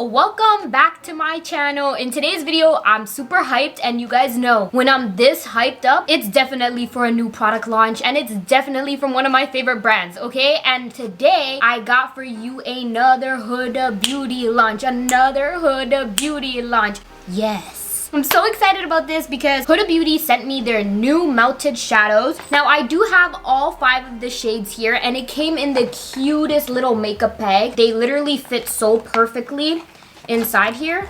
welcome back to my channel. In today's video, I'm super hyped, and you guys know when I'm this hyped up, it's definitely for a new product launch, and it's definitely from one of my favorite brands, okay? And today, I got for you another Huda beauty launch. Yes. I'm so excited about this because Huda Beauty sent me their new melted shadows. Now, I do have all 5 of the shades here, and it came in the cutest little makeup bag. They literally fit so perfectly inside here,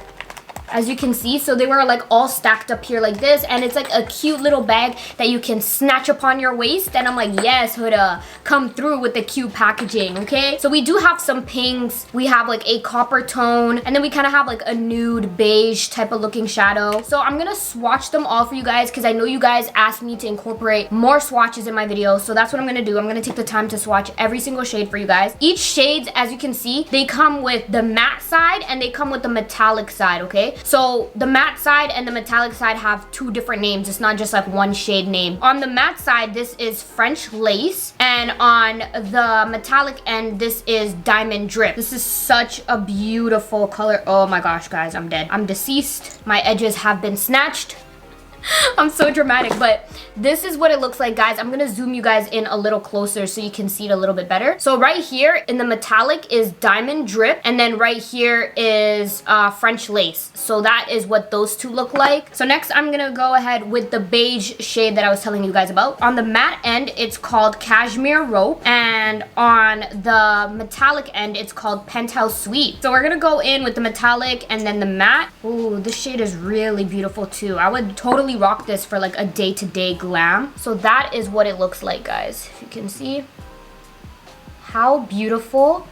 as you can see. So they were like all stacked up here like this, and it's like a cute little bag that you can snatch upon your waist. And I'm like, yes, Huda, come through with the cute packaging, okay? So we do have some pinks, we have like a copper tone, and then we kind of have like a nude beige type of looking shadow. So I'm gonna swatch them all for you guys because I know you guys asked me to incorporate more swatches in my video. So that's what I'm gonna do. I'm gonna take the time to swatch every single shade for you guys. Each shades, as you can see, they come with the matte side and they come with the metallic side, okay? So the matte side and the metallic side have 2 different names. It's not just like one shade name. On the matte side, this is French Lace, and on the metallic end, this is Diamond Drip. This is such a beautiful color. Oh my gosh, guys, I'm dead. I'm deceased. My edges have been snatched. I'm so dramatic, but this is what it looks like, guys. I'm gonna zoom you guys in a little closer so you can see it a little bit better. So right here in the metallic is Diamond Drip, and then right here is French Lace. So that is what those 2 look like. So next I'm gonna go ahead with the beige shade that I was telling you guys about. On the matte end, it's called Cashmere Rope, and on the metallic end, it's called Penthouse Suite. So we're gonna go in with the metallic and then the matte. Ooh, this shade is really beautiful too. I would totally rock this for like a day-to-day glam. So that is what it looks like, guys. If you can see how beautiful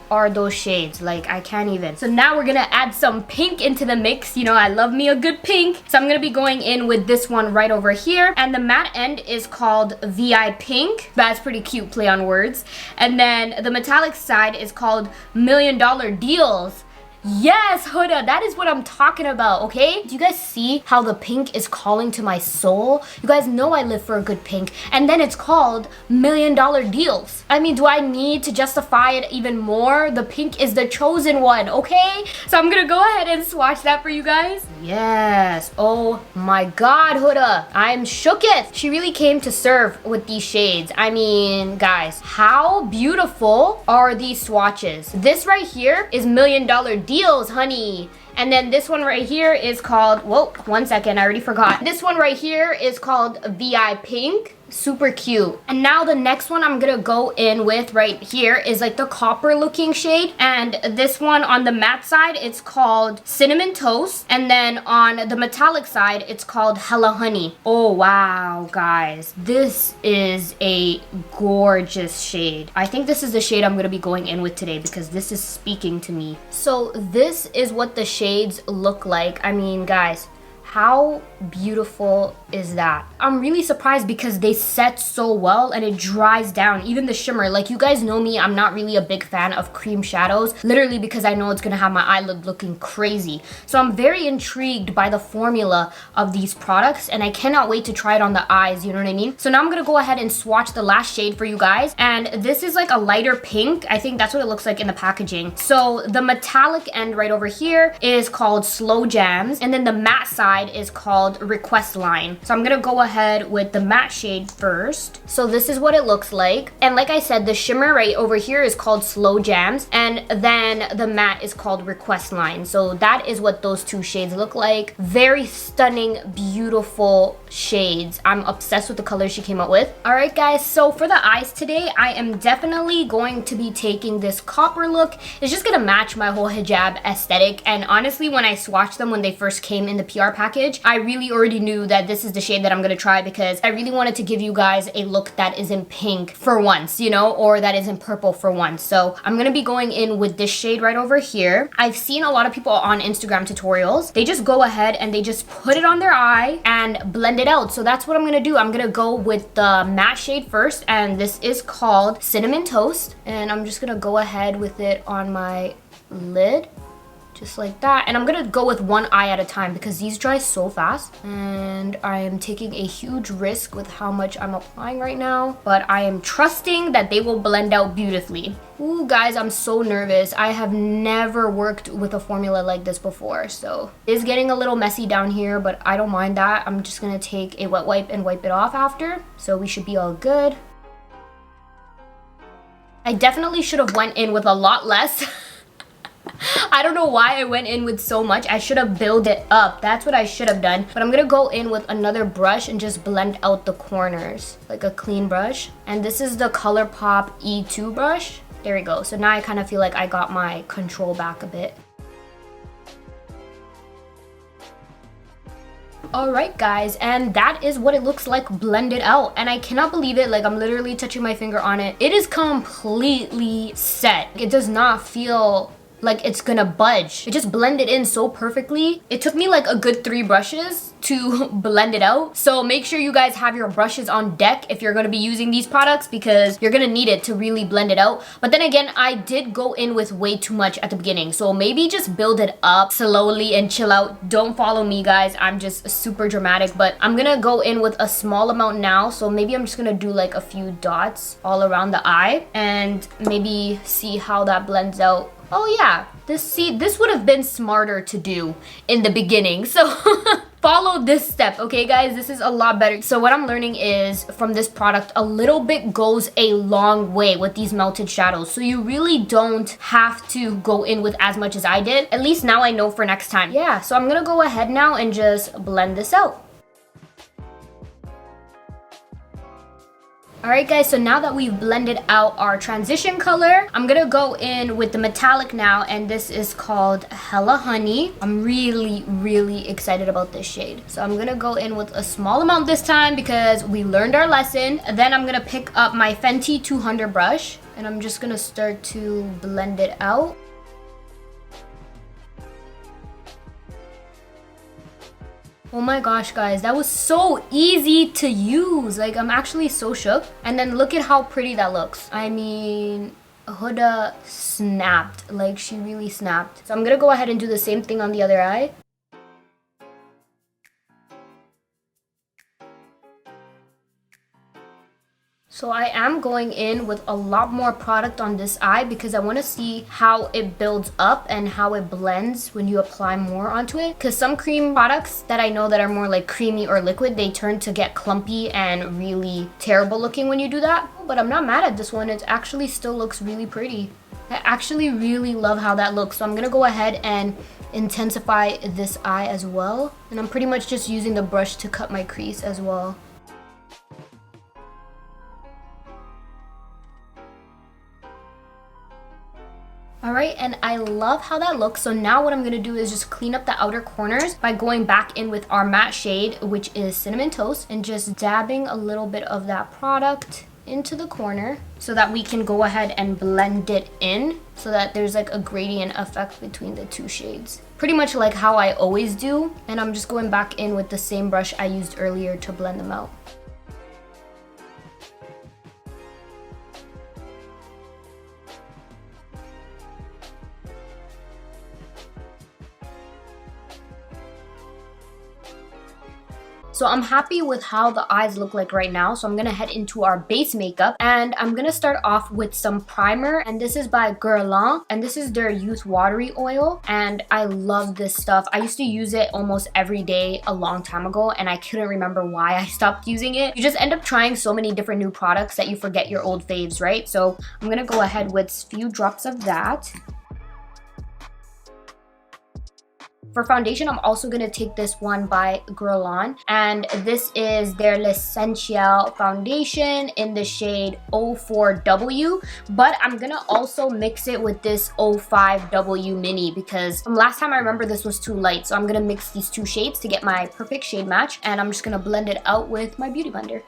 are those shades, like I can't even. So now we're gonna add some pink into the mix. You know, I love me a good pink. So I'm gonna be going in with this one right over here, and the matte end is called VI Pink. That's pretty cute play on words. And then the metallic side is called $1 Million Deals. Yes, Huda, that is what I'm talking about, okay? Do you guys see how the pink is calling to my soul? You guys know I live for a good pink. And then it's called $1 Million Deals. I mean, do I need to justify it even more? The pink is the chosen one, okay? So I'm gonna go ahead and swatch that for you guys. Yes. Oh my God, Huda. I'm shooketh. She really came to serve with these shades. I mean, guys, how beautiful are these swatches? This right here is $1 Million Deals, honey. And then this one right here is called, whoa, 1 second, I already forgot. This one right here is called VI Pink. Super cute. And now the next one I'm gonna go in with right here is like the copper looking shade, and this one on the matte side, it's called Cinnamon Toast, and then on the metallic side, it's called Hella Honey. Oh wow, guys, this is a gorgeous shade. I think this is the shade I'm gonna be going in with today because this is speaking to me. So this is what the shades look like. I mean, guys, how beautiful is that? I'm really surprised because they set so well and it dries down. Even the shimmer, like you guys know me, I'm not really a big fan of cream shadows, literally because I know it's gonna have my eyelid looking crazy. So I'm very intrigued by the formula of these products, and I cannot wait to try it on the eyes, you know what I mean? So now I'm gonna go ahead and swatch the last shade for you guys, and this is like a lighter pink. I think that's what it looks like in the packaging. So the metallic end right over here is called Slow Jams, and then the matte side is called Request Line. So I'm gonna go ahead with the matte shade first. So this is what it looks like, and like I said, the shimmer right over here is called Slow Jams, and then the matte is called Request Line. So that is what those 2 shades look like. Very stunning, beautiful shades. I'm obsessed with the colors she came up with. All right, guys, so for the eyes today, I am definitely going to be taking this copper look. It's just gonna match my whole hijab aesthetic, and honestly, when I swatched them when they first came in the PR package, I really already knew that this is the shade that I'm gonna try because I really wanted to give you guys a look that is in pink for once, you know, or that is in purple for once. So I'm gonna be going in with this shade right over here. I've seen a lot of people on Instagram tutorials, they just go ahead and they just put it on their eye and blend it out. So that's what I'm gonna do. I'm gonna go with the matte shade first, and this is called Cinnamon Toast, and I'm just gonna go ahead with it on my lid. Just like that. And I'm gonna go with one eye at a time because these dry so fast. And I am taking a huge risk with how much I'm applying right now. But I am trusting that they will blend out beautifully. Ooh, guys, I'm so nervous. I have never worked with a formula like this before. So it's getting a little messy down here, but I don't mind that. I'm just gonna take a wet wipe and wipe it off after. So we should be all good. I definitely should have went in with a lot less. I don't know why I went in with so much. I should have built it up. That's what I should have done. But I'm gonna go in with another brush and just blend out the corners, like a clean brush. And this is the ColourPop E2 brush. There we go. So now I kind of feel like I got my control back a bit. Alright guys, and that is what it looks like blended out. And I cannot believe it, like I'm literally touching my finger on it. It is completely set. It does not feel like it's gonna budge. It just blended in so perfectly. It took me like a good 3 brushes to blend it out. So make sure you guys have your brushes on deck if you're gonna be using these products because you're gonna need it to really blend it out. But then again, I did go in with way too much at the beginning. So maybe just build it up slowly and chill out. Don't follow me guys. I'm just super dramatic, but I'm gonna go in with a small amount now. So maybe I'm just gonna do like a few dots all around the eye and maybe see how that blends out. Oh yeah, this would have been smarter to do in the beginning. So follow this step, okay guys? This is a lot better. So what I'm learning is from this product, a little bit goes a long way with these melted shadows. So you really don't have to go in with as much as I did. At least now I know for next time. Yeah, so I'm gonna go ahead now and just blend this out. Alright guys, so now that we've blended out our transition color, I'm gonna go in with the metallic now, and this is called Hella Honey. I'm really excited about this shade. So I'm gonna go in with a small amount this time because we learned our lesson. Then I'm gonna pick up my Fenty 200 brush and I'm just gonna start to blend it out. Oh my gosh guys, that was so easy to use. Like I'm actually so shook. And then look at how pretty that looks. I mean, Huda snapped. Like she really snapped. So I'm gonna go ahead and do the same thing on the other eye. So I am going in with a lot more product on this eye because I want to see how it builds up and how it blends when you apply more onto it. Because some cream products that I know that are more like creamy or liquid, they turn to get clumpy and really terrible looking when you do that. But I'm not mad at this one. It actually still looks really pretty. I actually really love how that looks. So I'm going to go ahead and intensify this eye as well. And I'm pretty much just using the brush to cut my crease as well. Alright, and I love how that looks. So now what I'm going to do is just clean up the outer corners by going back in with our matte shade, which is Cinnamon Toast, and just dabbing a little bit of that product into the corner so that we can go ahead and blend it in so that there's like a gradient effect between the two shades. Pretty much like how I always do. And I'm just going back in with the same brush I used earlier to blend them out. So I'm happy with how the eyes look like right now. So I'm gonna head into our base makeup and I'm gonna start off with some primer, and this is by Guerlain and this is their Youth Watery Oil, and I love this stuff. I used to use it almost every day a long time ago and I couldn't remember why I stopped using it. You just end up trying so many different new products that you forget your old faves, right? So I'm gonna go ahead with a few drops of that. For foundation, I'm also going to take this one by Guerlain, and this is their L'Essentiel foundation in the shade 04W, but I'm going to also mix it with this 05W mini because from last time I remember this was too light, so I'm going to mix these two shades to get my perfect shade match, and I'm just going to blend it out with my beauty blender.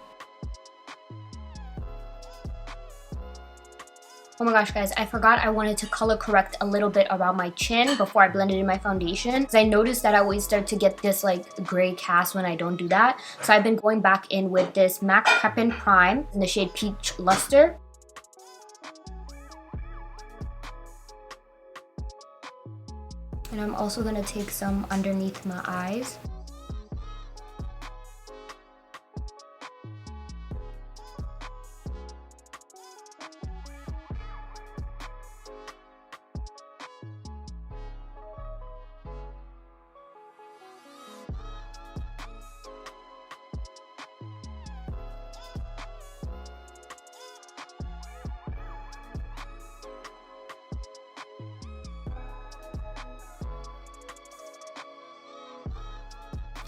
Oh my gosh guys, I forgot I wanted to color correct a little bit around my chin before I blended in my foundation, because I noticed that I always start to get this like gray cast when I don't do that. So I've been going back in with this MAC Pepin Prime in the shade Peach Luster. And I'm also gonna take some underneath my eyes.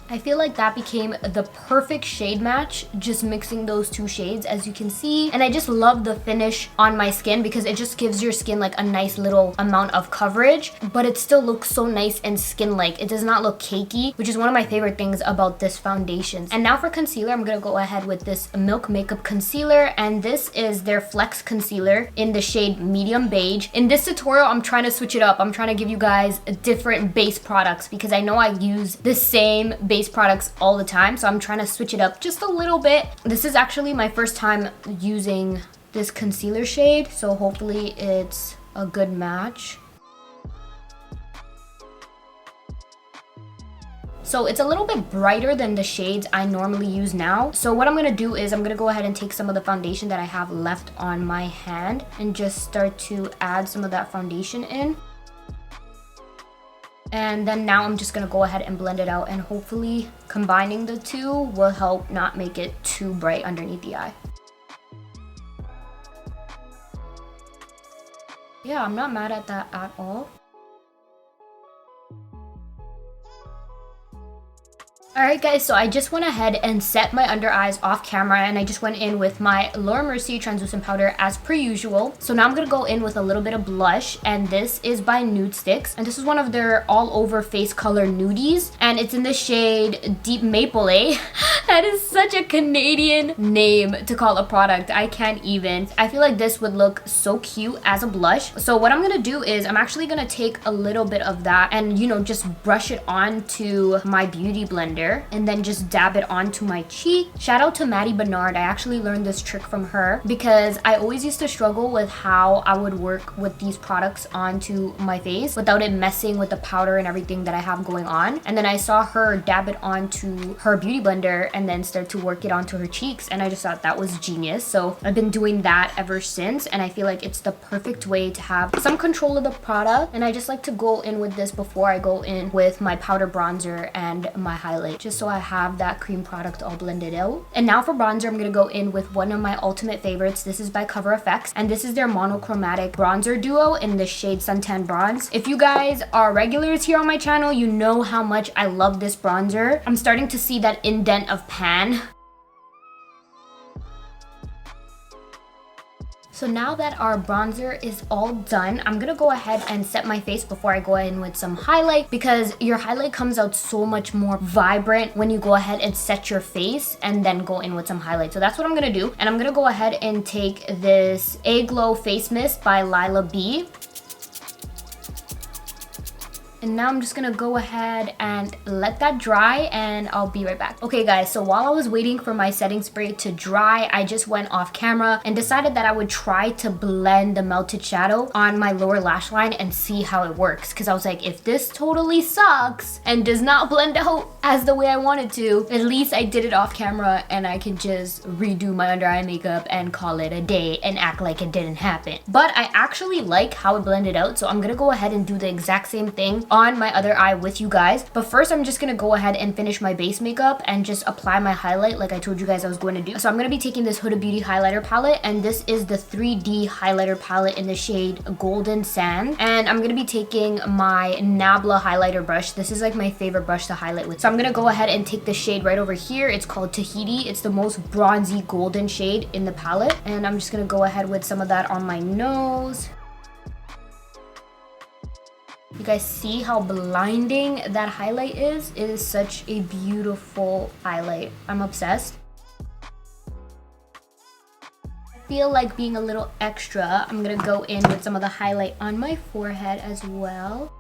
I feel like that became the perfect shade match, just mixing those two shades, as you can see. And I just love the finish on my skin because it just gives your skin like a nice little amount of coverage, but it still looks so nice and skin-like. It does not look cakey, which is one of my favorite things about this foundation. And now for concealer, I'm gonna go ahead with this Milk Makeup Concealer, and this is their Flex Concealer in the shade Medium Beige. In this tutorial, I'm trying to switch it up. I'm trying to give you guys different base products because I know I use the same base products all the time, so I'm trying to switch it up just a little bit. This is actually my first time using this concealer shade, so hopefully it's a good match. So it's a little bit brighter than the shades I normally use now. So what I'm gonna do is I'm gonna go ahead and take some of the foundation that I have left on my hand and just start to add some of that foundation in. And then now I'm just gonna go ahead and blend it out, and hopefully combining the two will help not make it too bright underneath the eye. Yeah, I'm not mad at that at all. Alright guys, so I just went ahead and set my under eyes off camera, and I just went in with my Laura Mercier translucent powder as per usual. So now I'm going to go in with a little bit of blush, and this is by Nude Sticks, and this is one of their all over face color nudies, and it's in the shade Deep Maple, eh? That is such a Canadian name to call a product. I can't even. I feel like this would look so cute as a blush. So what I'm going to do is I'm actually going to take a little bit of that and, you know, just brush it onto my beauty blender and then just dab it onto my cheek. Shout out to Maddie Bernard. I actually learned this trick from her because I always used to struggle with how I would work with these products onto my face without it messing with the powder and everything that I have going on. And then I saw her dab it onto her beauty blender and then start to work it onto her cheeks, and I just thought that was genius. So I've been doing that ever since, and I feel like it's the perfect way to have some control of the product. And I just like to go in with this before I go in with my powder bronzer and my highlight, just so I have that cream product all blended out. And now for bronzer, I'm gonna go in with one of my ultimate favorites. This is by Cover FX, and this is their monochromatic bronzer duo in the shade Suntan Bronze. If you guys are regulars here on my channel, you know how much I love this bronzer. I'm starting to see that indent of pan. So now that our bronzer is all done, I'm gonna go ahead and set my face before I go in with some highlight, because your highlight comes out so much more vibrant when you go ahead and set your face and then go in with some highlight. So that's what I'm gonna do. And I'm gonna go ahead and take this A Glow Face Mist by Lila B. And now I'm just gonna go ahead and let that dry, and I'll be right back. Okay guys, so while I was waiting for my setting spray to dry, I just went off camera and decided that I would try to blend the melted shadow on my lower lash line and see how it works. Because I was like, if this totally sucks and does not blend out as the way I wanted to, at least I did it off camera and I can just redo my under eye makeup and call it a day and act like it didn't happen. But I actually like how it blended out, so I'm gonna go ahead and do the exact same thing on my other eye with you guys. But first, I'm just gonna go ahead and finish my base makeup and just apply my highlight like I told you guys I was going to do. So I'm gonna be taking this Huda Beauty highlighter palette, and this is the 3D highlighter palette in the shade Golden Sand. And I'm gonna be taking my Nabla highlighter brush. This is like my favorite brush to highlight with. So I'm gonna go ahead and take the shade right over here. It's called Tahiti. It's the most bronzy golden shade in the palette. And I'm just gonna go ahead with some of that on my nose. You guys see how blinding that highlight is? It is such a beautiful highlight. I'm obsessed. I feel like being a little extra, I'm gonna go in with some of the highlight on my forehead as well.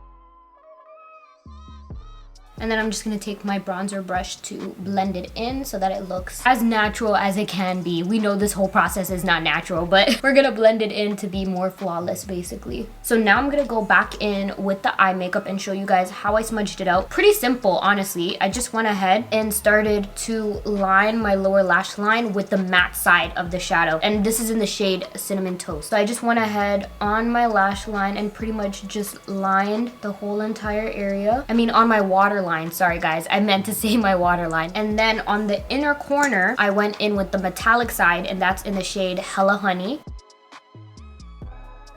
And then I'm just gonna take my bronzer brush to blend it in so that it looks as natural as it can be. We know this whole process is not natural, but we're gonna blend it in to be more flawless, basically. So now I'm gonna go back in with the eye makeup and show you guys how I smudged it out. Pretty simple, honestly. I just went ahead and started to line my lower lash line with the matte side of the shadow. And this is in the shade Cinnamon Toast. So I just went ahead on my lash line and pretty much just lined the whole entire area. I mean, on my waterline. Sorry guys, I meant to say my waterline. And then on the inner corner, I went in with the metallic side, and that's in the shade Hella Honey.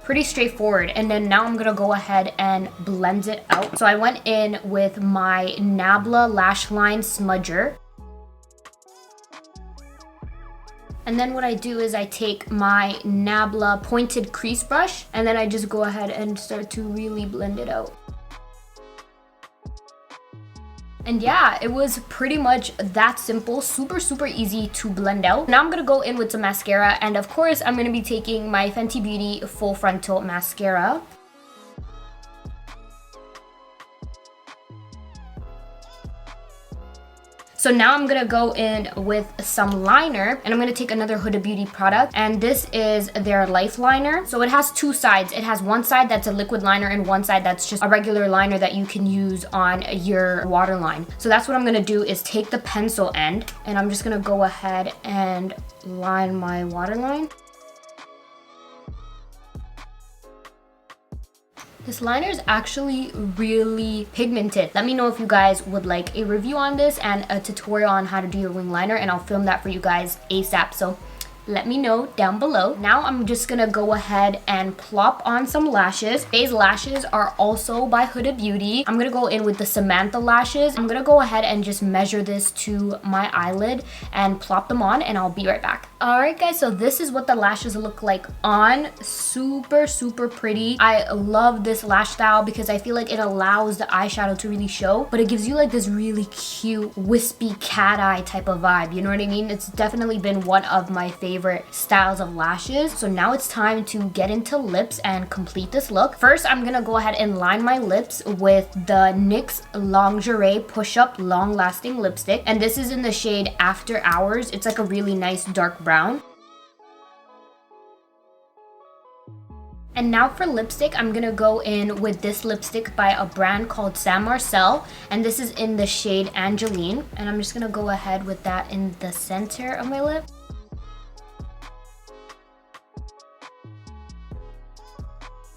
Pretty straightforward. And then now I'm gonna go ahead and blend it out. So I went in with my Nabla Lash Line Smudger. And then what I do is I take my Nabla pointed crease brush, and then I just go ahead and start to really blend it out. And yeah, it was pretty much that simple, super easy to blend out. Now I'm gonna go in with some mascara, and of course I'm gonna be taking my Fenty Beauty Full Frontal Mascara. So now I'm gonna go in with some liner, and I'm gonna take another Huda Beauty product, and this is their Life Liner. So it has two sides. It has one side that's a liquid liner and one side that's just a regular liner that you can use on your waterline. So that's what I'm gonna do, is take the pencil end, and I'm just gonna go ahead and line my waterline. This liner is actually really pigmented. Let me know if you guys would like a review on this and a tutorial on how to do your wing liner, and I'll film that for you guys ASAP. So let me know down below. Now I'm just gonna go ahead and plop on some lashes. These lashes are also by Huda Beauty. I'm gonna go in with the Samantha lashes. I'm gonna go ahead and just measure this to my eyelid and plop them on, and I'll be right back. Alright guys, so this is what the lashes look like on. Super pretty. I love this lash style because I feel like it allows the eyeshadow to really show, but it gives you like this really cute wispy cat eye type of vibe, you know what I mean? It's definitely been one of my favorite styles of lashes. So now it's time to get into lips and complete this look. First, I'm gonna go ahead and line my lips with the NYX Lingerie Push Up Long Lasting Lipstick, and this is in the shade After Hours. It's like a really nice dark brown. And now for lipstick, I'm gonna go in with this lipstick by a brand called Sam Marcel, and this is in the shade Angeline, and I'm just gonna go ahead with that in the center of my lip.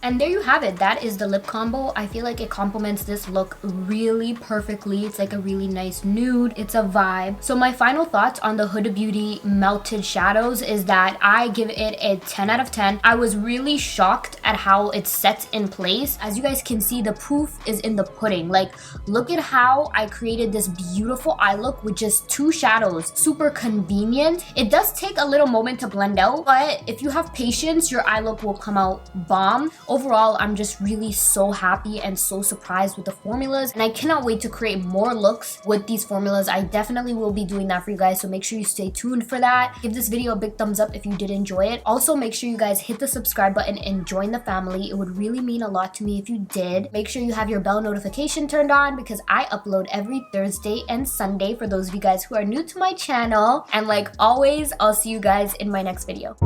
And there you have it. That is the lip combo. I feel like it complements this look really perfectly. It's like a really nice nude. It's a vibe. So my final thoughts on the Huda Beauty Melted Shadows is that I give it a 10 out of 10. I was really shocked at how it sets in place. As you guys can see, the proof is in the pudding. Like, look at how I created this beautiful eye look with just two shadows. Super convenient. It does take a little moment to blend out, but if you have patience, your eye look will come out bomb. Overall, I'm just really so happy and so surprised with the formulas, and I cannot wait to create more looks with these formulas. I definitely will be doing that for you guys, so make sure you stay tuned for that. Give this video a big thumbs up if you did enjoy it. Also, make sure you guys hit the subscribe button and join the family. It would really mean a lot to me if you did. Make sure you have your bell notification turned on because I upload every Thursday and Sunday for those of you guys who are new to my channel. And like always, I'll see you guys in my next video.